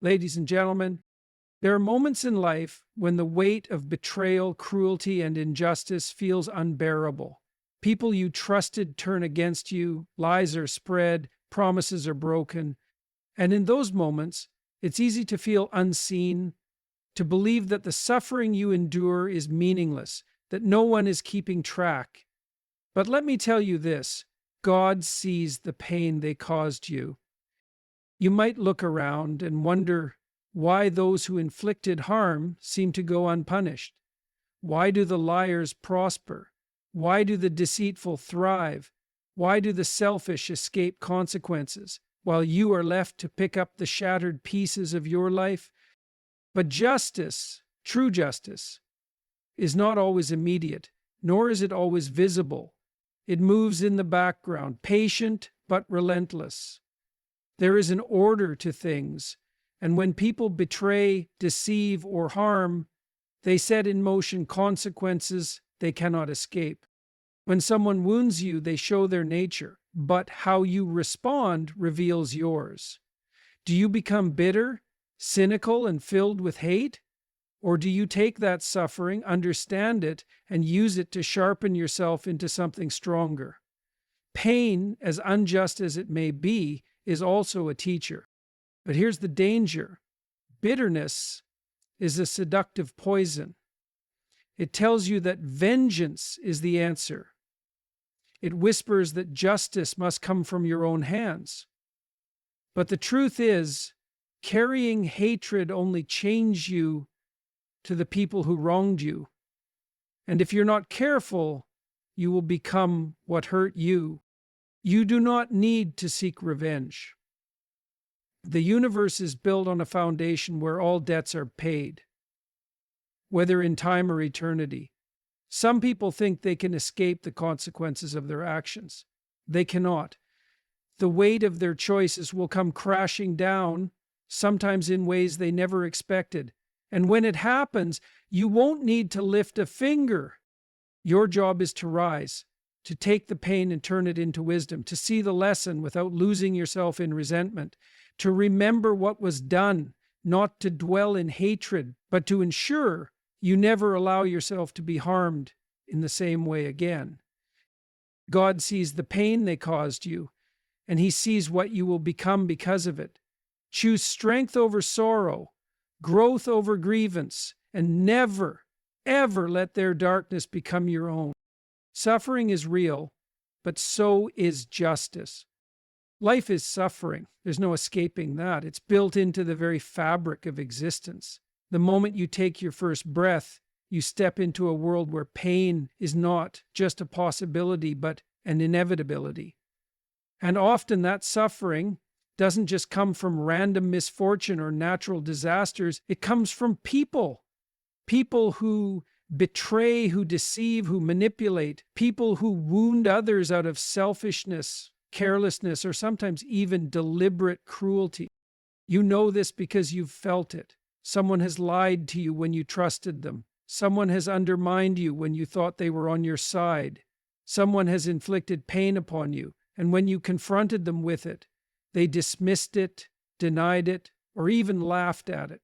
Ladies and gentlemen, there are moments in life when the weight of betrayal, cruelty, and injustice feels unbearable. People you trusted turn against you, lies are spread, promises are broken, and in those moments, it's easy to feel unseen, to believe that the suffering you endure is meaningless, that no one is keeping track. But let me tell you this: God sees the pain they caused you. You might look around and wonder why those who inflicted harm seem to go unpunished. Why do the liars prosper? Why do the deceitful thrive? Why do the selfish escape consequences, while you are left to pick up the shattered pieces of your life? But justice, true justice, is not always immediate, nor is it always visible. It moves in the background, patient but relentless. There is an order to things, and when people betray, deceive, or harm, they set in motion consequences they cannot escape. When someone wounds you, they show their nature, but how you respond reveals yours. Do you become bitter, cynical, and filled with hate? Or do you take that suffering, understand it, and use it to sharpen yourself into something stronger? Pain, as unjust as it may be, is also a teacher. But here's the danger. Bitterness is a seductive poison. It tells you that vengeance is the answer. It whispers that justice must come from your own hands. But the truth is, carrying hatred only chains you to the people who wronged you. And if you're not careful, you will become what hurt you. You do not need to seek revenge. The universe is built on a foundation where all debts are paid, whether in time or eternity. Some people think they can escape the consequences of their actions. They cannot. The weight of their choices will come crashing down, sometimes in ways they never expected. And when it happens, you won't need to lift a finger. Your job is to rise, to take the pain and turn it into wisdom, to see the lesson without losing yourself in resentment, to remember what was done, not to dwell in hatred, but to ensure you never allow yourself to be harmed in the same way again. God sees the pain they caused you, and He sees what you will become because of it. Choose strength over sorrow, growth over grievance, and never, ever let their darkness become your own. Suffering is real, but so is justice. Life is suffering. There's no escaping that. It's built into the very fabric of existence. The moment you take your first breath, you step into a world where pain is not just a possibility, but an inevitability. And often that suffering doesn't just come from random misfortune or natural disasters. It comes from people. People who betray, who deceive, who manipulate. People who wound others out of selfishness, carelessness, or sometimes even deliberate cruelty. You know this because you've felt it. Someone has lied to you when you trusted them. Someone has undermined you when you thought they were on your side. Someone has inflicted pain upon you, and when you confronted them with it, they dismissed it, denied it, or even laughed at it.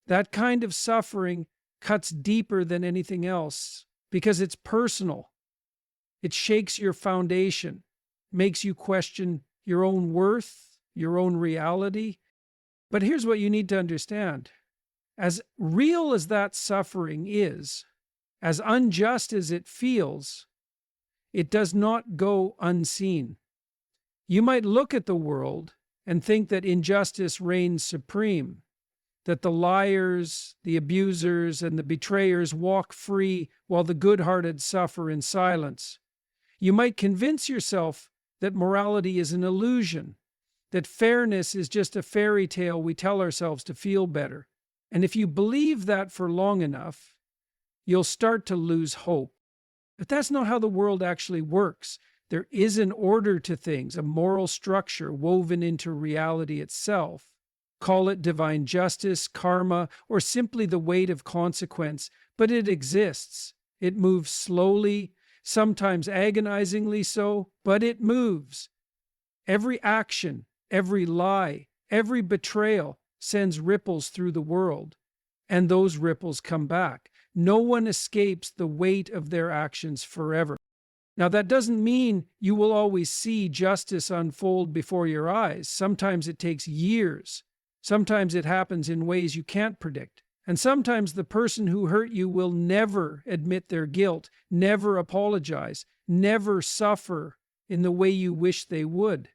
That kind of suffering cuts deeper than anything else because it's personal. It shakes your foundation, makes you question your own worth, your own reality. But here's what you need to understand. As real as that suffering is, as unjust as it feels, it does not go unseen. You might look at the world and think that injustice reigns supreme, that the liars, the abusers, and the betrayers walk free while the good-hearted suffer in silence. You might convince yourself that morality is an illusion, that fairness is just a fairy tale we tell ourselves to feel better. And if you believe that for long enough, you'll start to lose hope. But that's not how the world actually works. There is an order to things, a moral structure woven into reality itself. Call it divine justice, karma, or simply the weight of consequence, but it exists. It moves slowly, sometimes agonizingly so, but it moves. Every action, every lie, every betrayal sends ripples through the world, and those ripples come back. No one escapes the weight of their actions forever. Now, that doesn't mean you will always see justice unfold before your eyes. Sometimes it takes years. Sometimes it happens in ways you can't predict. And sometimes the person who hurt you will never admit their guilt, never apologize, never suffer in the way you wish they would.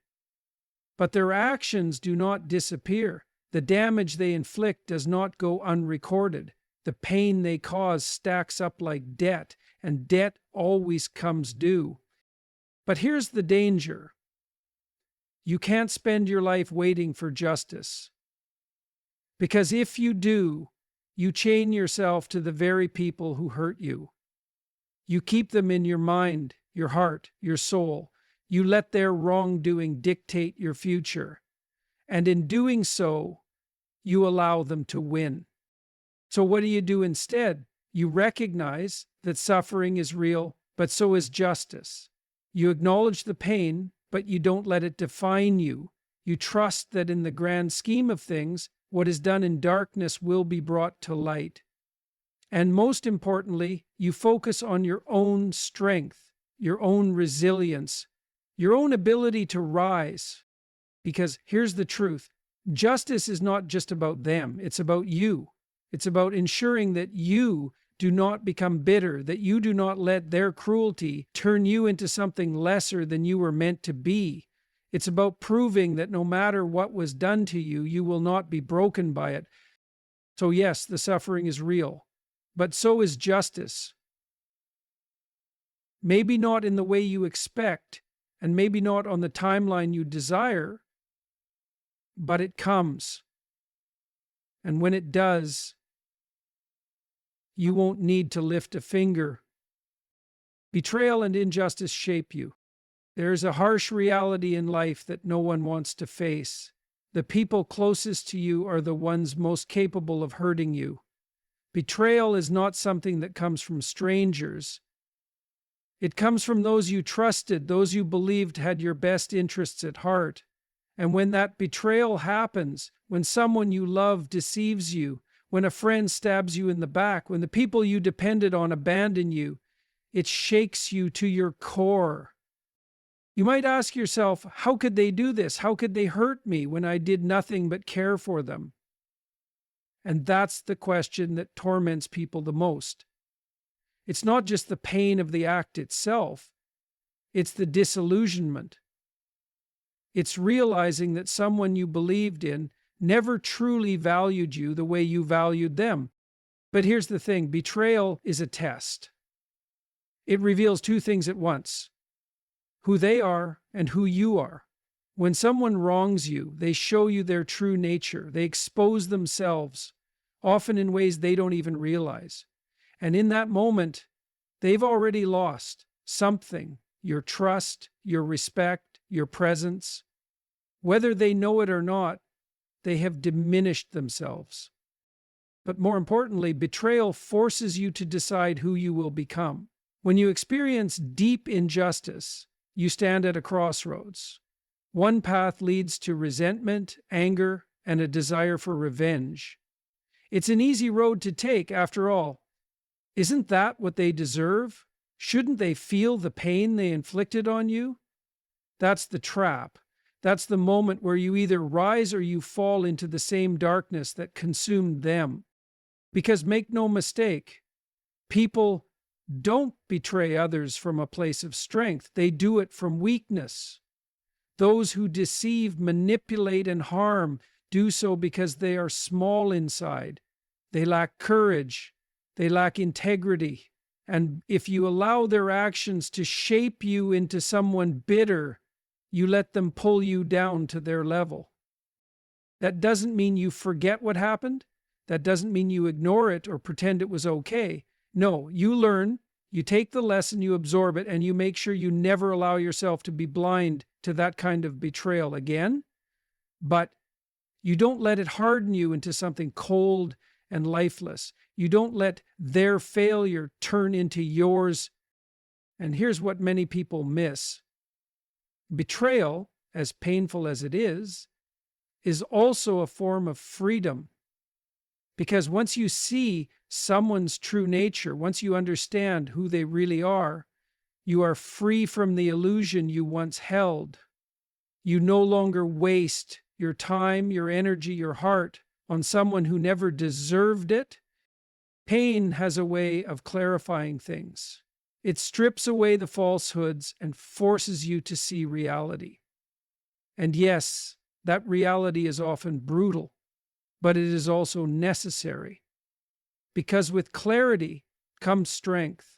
But their actions do not disappear. The damage they inflict does not go unrecorded. The pain they cause stacks up like debt, and debt always comes due. But here's the danger. You can't spend your life waiting for justice. Because if you do, you chain yourself to the very people who hurt you. You keep them in your mind, your heart, your soul. You let their wrongdoing dictate your future. And in doing so, you allow them to win. So what do you do instead? You recognize that suffering is real, but so is justice. You acknowledge the pain, but you don't let it define you. You trust that in the grand scheme of things, what is done in darkness will be brought to light. And most importantly, you focus on your own strength, your own resilience, your own ability to rise. Because here's the truth. Justice is not just about them. It's about you. It's about ensuring that you do not become bitter, that you do not let their cruelty turn you into something lesser than you were meant to be. It's about proving that no matter what was done to you, you will not be broken by it. So yes, the suffering is real, but so is justice. Maybe not in the way you expect, and maybe not on the timeline you desire, but it comes. And when it does, you won't need to lift a finger. Betrayal and injustice shape you. There is a harsh reality in life that no one wants to face. The people closest to you are the ones most capable of hurting you. Betrayal is not something that comes from strangers. It comes from those you trusted, those you believed had your best interests at heart. And when that betrayal happens, when someone you love deceives you, when a friend stabs you in the back, when the people you depended on abandon you, it shakes you to your core. You might ask yourself, how could they do this? How could they hurt me when I did nothing but care for them? And that's the question that torments people the most. It's not just the pain of the act itself, it's the disillusionment. It's realizing that someone you believed in never truly valued you the way you valued them. But here's the thing, betrayal is a test. It reveals two things at once: who they are and who you are. When someone wrongs you, they show you their true nature. They expose themselves, often in ways they don't even realize. And in that moment, they've already lost something: your trust, your respect, your presence. Whether they know it or not, they have diminished themselves. But more importantly, betrayal forces you to decide who you will become. When you experience deep injustice, you stand at a crossroads. One path leads to resentment, anger, and a desire for revenge. It's an easy road to take, after all. Isn't that what they deserve? Shouldn't they feel the pain they inflicted on you? That's the trap. That's the moment where you either rise or you fall into the same darkness that consumed them. Because make no mistake, people don't betray others from a place of strength. They do it from weakness. Those who deceive, manipulate, and harm do so because they are small inside. They lack courage. They lack integrity. And if you allow their actions to shape you into someone bitter, you let them pull you down to their level. That doesn't mean you forget what happened. That doesn't mean you ignore it or pretend it was okay. No, you learn, you take the lesson, you absorb it, and you make sure you never allow yourself to be blind to that kind of betrayal again. But you don't let it harden you into something cold and lifeless. You don't let their failure turn into yours. And here's what many people miss. Betrayal, as painful as it is is also a form of freedom. Because once you see someone's true nature, once you understand who they really are, you are free from the illusion you once held. You no longer waste your time, your energy, your heart on someone who never deserved it. Pain has a way of clarifying things. It strips away the falsehoods and forces you to see reality. And yes, that reality is often brutal, but it is also necessary. Because with clarity comes strength.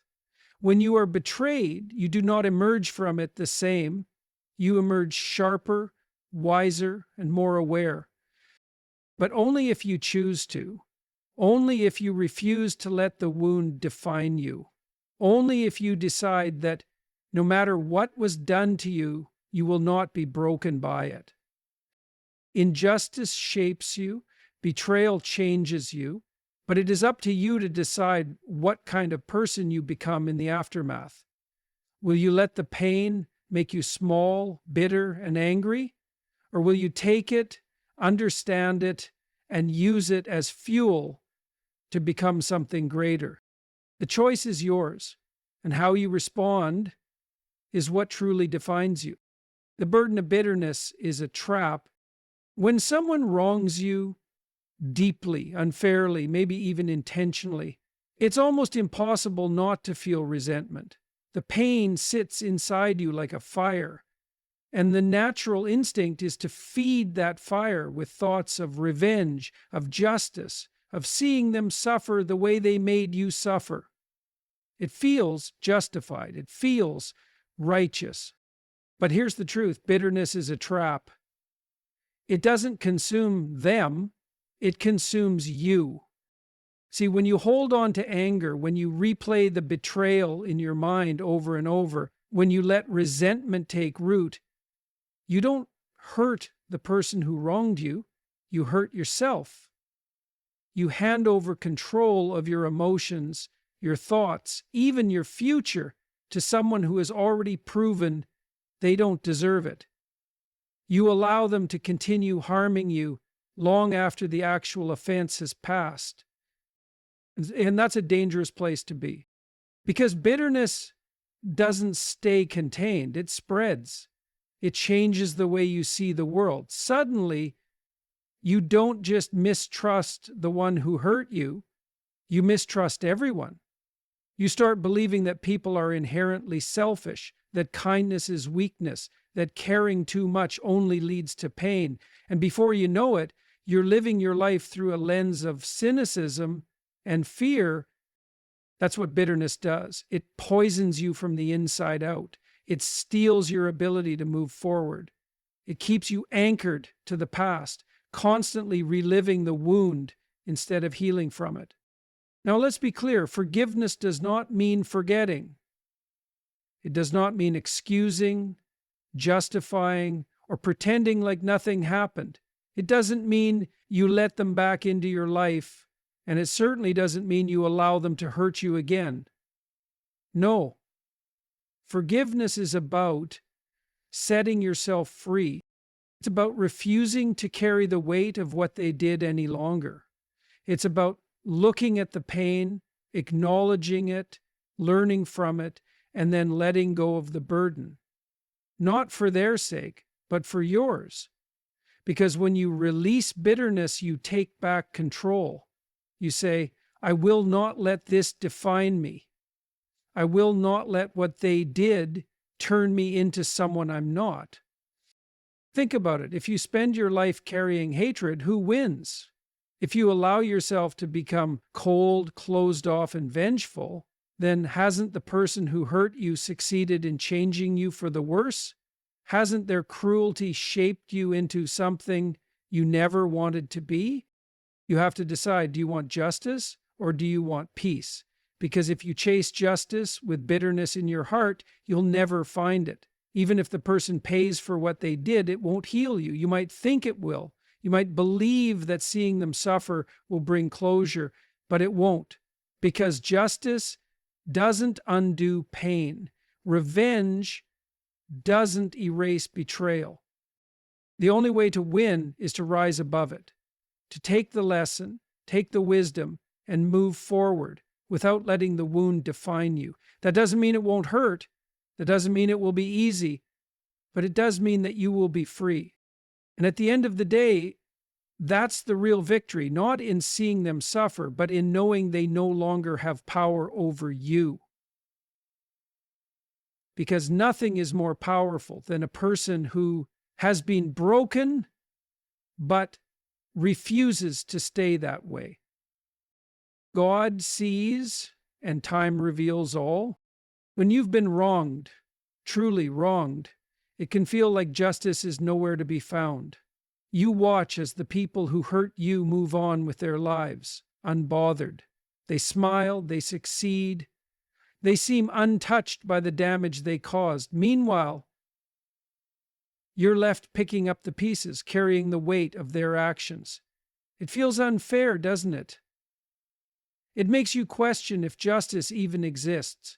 When you are betrayed, you do not emerge from it the same. You emerge sharper, wiser, and more aware. But only if you choose to. Only if you refuse to let the wound define you. Only if you decide that no matter what was done to you, you will not be broken by it. Injustice shapes you, betrayal changes you, but it is up to you to decide what kind of person you become in the aftermath. Will you let the pain make you small, bitter, and angry? Or will you take it, understand it, and use it as fuel to become something greater? The choice is yours, and how you respond is what truly defines you. The burden of bitterness is a trap. When someone wrongs you deeply, unfairly, maybe even intentionally, it's almost impossible not to feel resentment. The pain sits inside you like a fire, and the natural instinct is to feed that fire with thoughts of revenge, of justice, of seeing them suffer the way they made you suffer. It feels justified. It feels righteous. But here's the truth. Bitterness is a trap. It doesn't consume them. It consumes you. See, when you hold on to anger, when you replay the betrayal in your mind over and over, when you let resentment take root, you don't hurt the person who wronged you. You hurt yourself. You hand over control of your emotions, your thoughts, even your future to someone who has already proven they don't deserve it. You allow them to continue harming you long after the actual offense has passed. And that's a dangerous place to be. Because bitterness doesn't stay contained, it spreads. It changes the way you see the world. Suddenly, you don't just mistrust the one who hurt you, you mistrust everyone. You start believing that people are inherently selfish, that kindness is weakness, that caring too much only leads to pain. And before you know it, you're living your life through a lens of cynicism and fear. That's what bitterness does. It poisons you from the inside out. It steals your ability to move forward. It keeps you anchored to the past, constantly reliving the wound instead of healing from it. Now let's be clear, forgiveness does not mean forgetting. It does not mean excusing, justifying, or pretending like nothing happened. It doesn't mean you let them back into your life, and it certainly doesn't mean you allow them to hurt you again. No. Forgiveness is about setting yourself free. It's about refusing to carry the weight of what they did any longer. It's about looking at the pain, acknowledging it, learning from it, and then letting go of the burden. Not for their sake, but for yours. Because when you release bitterness, you take back control. You say, I will not let this define me. I will not let what they did turn me into someone I'm not. Think about it. If you spend your life carrying hatred, who wins? If you allow yourself to become cold, closed off, and vengeful, then hasn't the person who hurt you succeeded in changing you for the worse? Hasn't their cruelty shaped you into something you never wanted to be? You have to decide, do you want justice or do you want peace? Because if you chase justice with bitterness in your heart, you'll never find it. Even if the person pays for what they did, it won't heal you. You might think it will. You might believe that seeing them suffer will bring closure, but it won't. Because justice doesn't undo pain. Revenge doesn't erase betrayal. The only way to win is to rise above it, to take the lesson, take the wisdom, and move forward without letting the wound define you. That doesn't mean it won't hurt. That doesn't mean it will be easy, but it does mean that you will be free. And at the end of the day, that's the real victory, not in seeing them suffer, but in knowing they no longer have power over you. Because nothing is more powerful than a person who has been broken, but refuses to stay that way. God sees, and time reveals all. When you've been wronged, truly wronged, it can feel like justice is nowhere to be found. You watch as the people who hurt you move on with their lives, unbothered. They smile, they succeed. They seem untouched by the damage they caused. Meanwhile, you're left picking up the pieces, carrying the weight of their actions. It feels unfair, doesn't it? It makes you question if justice even exists.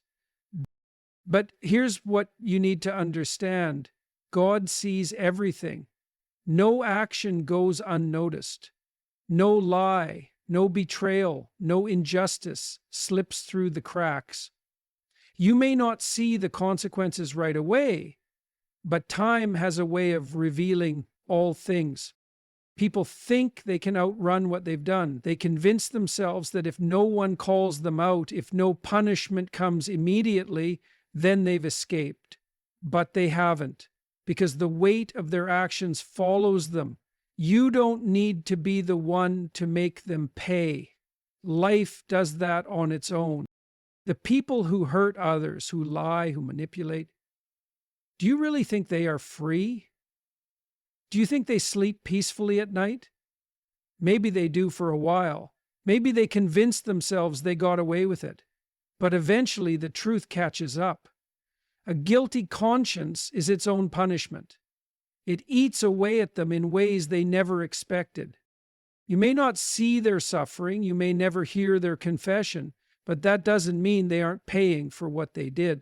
But here's what you need to understand. God sees everything. No action goes unnoticed. No lie, no betrayal, no injustice slips through the cracks. You may not see the consequences right away, but time has a way of revealing all things. People think they can outrun what they've done. They convince themselves that if no one calls them out, if no punishment comes immediately, then they've escaped. But they haven't, because the weight of their actions follows them. You don't need to be the one to make them pay. Life does that on its own. The people who hurt others, who lie, who manipulate, do you really think they are free? Do you think they sleep peacefully at night? Maybe they do for a while. Maybe they convince themselves they got away with it. But eventually the truth catches up. A guilty conscience is its own punishment. It eats away at them in ways they never expected. You may not see their suffering, you may never hear their confession, but that doesn't mean they aren't paying for what they did.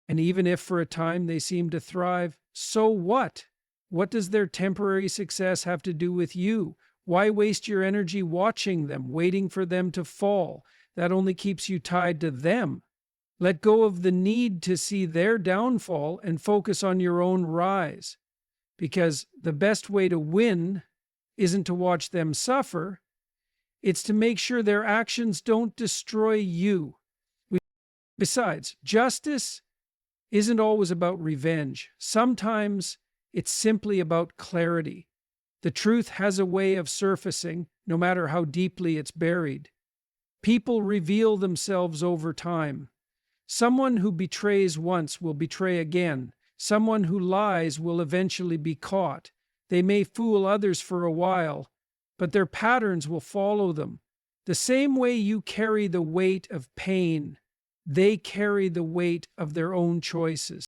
And even if for a time they seem to thrive, so what? What does their temporary success have to do with you? Why waste your energy watching them, waiting for them to fall? That only keeps you tied to them. Let go of the need to see their downfall and focus on your own rise. Because the best way to win isn't to watch them suffer, it's to make sure their actions don't destroy you. Besides, justice isn't always about revenge. Sometimes it's simply about clarity. The truth has a way of surfacing, no matter how deeply it's buried. People reveal themselves over time. Someone who betrays once will betray again. Someone who lies will eventually be caught. They may fool others for a while, but their patterns will follow them. The same way you carry the weight of pain, they carry the weight of their own choices.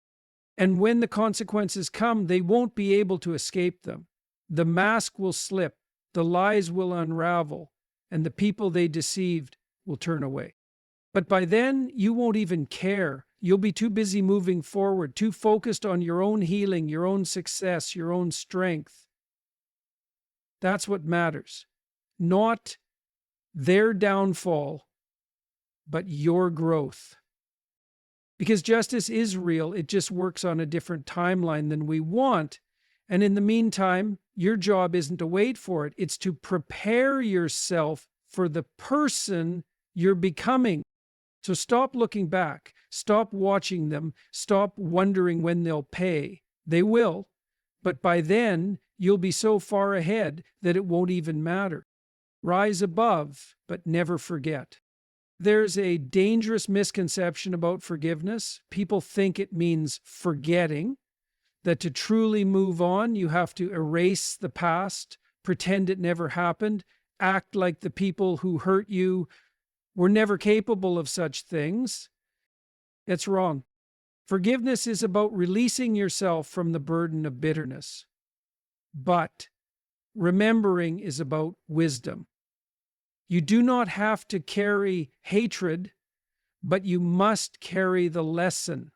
And when the consequences come, they won't be able to escape them. The mask will slip, the lies will unravel, and the people they deceived will turn away. But by then, you won't even care. You'll be too busy moving forward, too focused on your own healing, your own success, your own strength. That's what matters. Not their downfall, but your growth. Because justice is real, it just works on a different timeline than we want. And in the meantime, your job isn't to wait for it, it's to prepare yourself for the person you're becoming. So stop looking back, stop watching them, stop wondering when they'll pay. They will, but by then you'll be so far ahead that it won't even matter. Rise above, but never forget. There's a dangerous misconception about forgiveness. People think it means forgetting, that to truly move on, you have to erase the past, pretend it never happened, act like the people who hurt you were never capable of such things. It's wrong. Forgiveness is about releasing yourself from the burden of bitterness. But remembering is about wisdom. You do not have to carry hatred, but you must carry the lesson.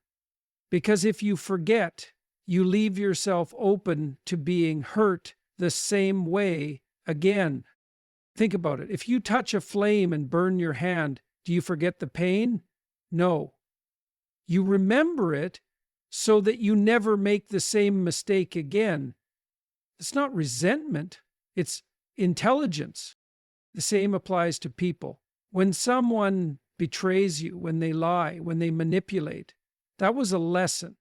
Because if you forget, you leave yourself open to being hurt the same way again. Think about it. If you touch a flame and burn your hand, do you forget the pain? No. You remember it so that you never make the same mistake again. It's not resentment, it's intelligence. The same applies to people. When someone betrays you, when they lie, when they manipulate, that was a lesson,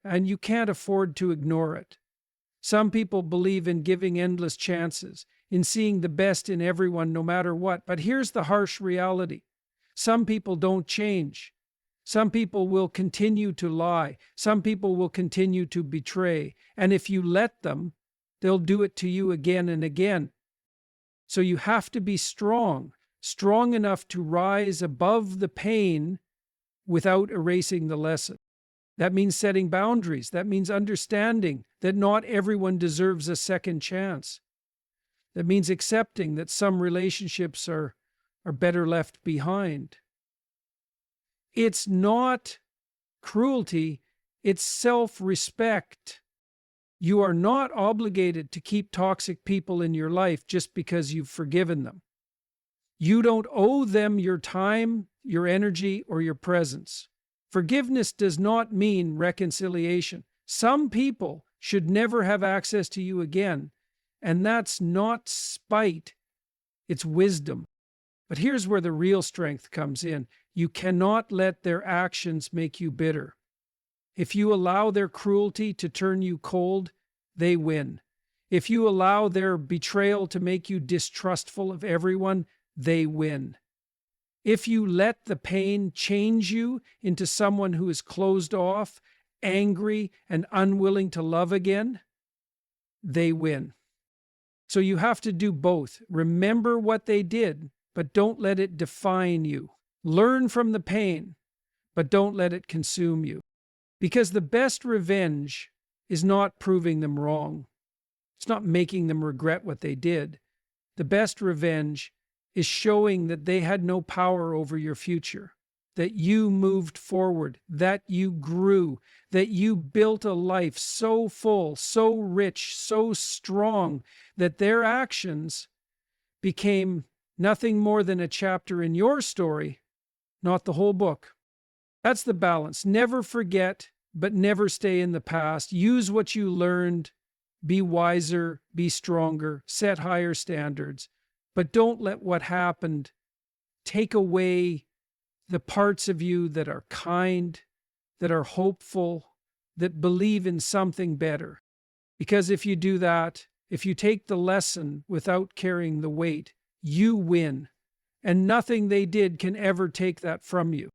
and you can't afford to ignore it. Some people believe in giving endless chances, in seeing the best in everyone no matter what. But here's the harsh reality. Some people don't change. Some people will continue to lie. Some people will continue to betray. And if you let them, they'll do it to you again and again. So you have to be strong enough to rise above the pain without erasing the lesson. That means setting boundaries. That means understanding that not everyone deserves a second chance. That means accepting that some relationships are better left behind. It's not cruelty, it's self-respect. You are not obligated to keep toxic people in your life just because you've forgiven them. You don't owe them your time, your energy, or your presence. Forgiveness does not mean reconciliation. Some people should never have access to you again, and that's not spite, it's wisdom. But here's where the real strength comes in. You cannot let their actions make you bitter. If you allow their cruelty to turn you cold, they win. If you allow their betrayal to make you distrustful of everyone, they win. If you let the pain change you into someone who is closed off, angry, and unwilling to love again, they win. So you have to do both. Remember what they did, but don't let it define you. Learn from the pain, but don't let it consume you. Because the best revenge is not proving them wrong. It's not making them regret what they did. The best revenge is showing that they had no power over your future, that you moved forward, that you grew, that you built a life so full, so rich, so strong, that their actions became nothing more than a chapter in your story, not the whole book. That's the balance. Never forget, but never stay in the past. Use what you learned. Be wiser, be stronger, set higher standards. But don't let what happened take away the parts of you that are kind, that are hopeful, that believe in something better. Because if you do that, if you take the lesson without carrying the weight, you win. And nothing they did can ever take that from you.